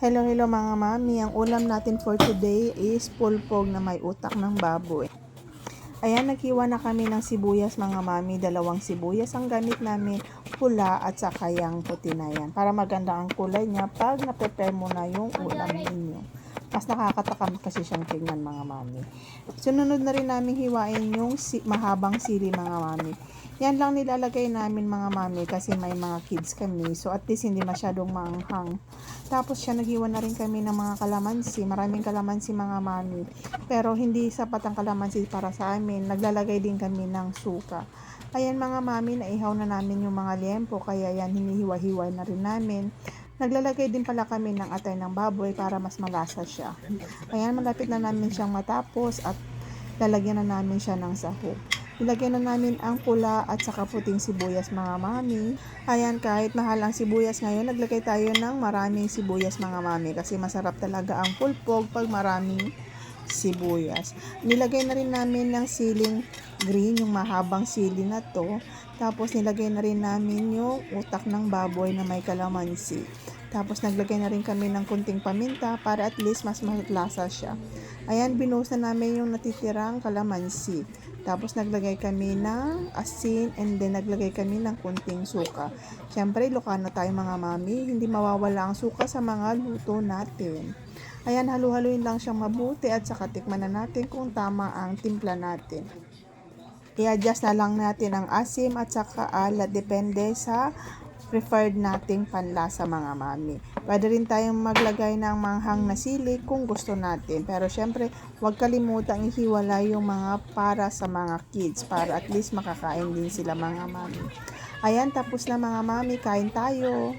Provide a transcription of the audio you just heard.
Hello mga mami, ang ulam natin for today is pulpog na may utak ng baboy. Ayan, naghiwa na kami ng sibuyas mga mami, 2 sibuyas ang gamit namin, pula at saka yung puti na yan. Para maganda ang kulay niya pag na-prepare mo na yung ulam ninyo. Mas nakakatakam kasi siyang tingnan mga mami. Sunod na rin namin hiwain yung mahabang sili mga mami. Yan lang nilalagay namin mga mami kasi may mga kids kami. So at least hindi masyadong maanghang. Tapos siya naghiwa na rin kami ng mga kalamansi. Maraming kalamansi mga mami. Pero hindi sapat ang kalamansi para sa amin. Naglalagay din kami ng suka. Ayan mga mami, naihaw na namin yung mga liempo. Kaya yan hinihiwa-hiwa na rin namin. Naglalagay din pala kami ng atay ng baboy para mas malasa siya. Ayan, malapit na namin siyang matapos at lalagyan na namin siya ng sahog. Ilagyan na namin ang pula at saka puting sibuyas mga mami. Ayan, kahit mahal ang sibuyas ngayon, naglagay tayo ng maraming sibuyas mga mami kasi masarap talaga ang pulpog pag maraming sibuyas. Nilagay na rin namin ng siling green, yung mahabang sili na to. Tapos nilagay na rin namin yung utak ng baboy na may kalamansi. Tapos naglagay na rin kami ng kunting paminta para at least mas malasa siya. Ayan, binuhos na namin yung natitirang kalamansi. Tapos naglagay kami ng asin and then naglagay kami ng kunting suka. Siyempre, Ilocano tayo mga mami, hindi mawawala ang suka sa mga luto natin. Ayan, halu-haluin lang siyang mabuti at saka tikman na natin kung tama ang timpla natin. I-adjust na lang natin ang asim at saka alat, depende sa preferred nating panlasa mga mami. Pwede rin tayong maglagay ng manghang na sili kung gusto natin. Pero syempre, huwag kalimutang ihiwala yung mga para sa mga kids para at least makakain din sila mga mami. Ayan, tapos na mga mami, kain tayo.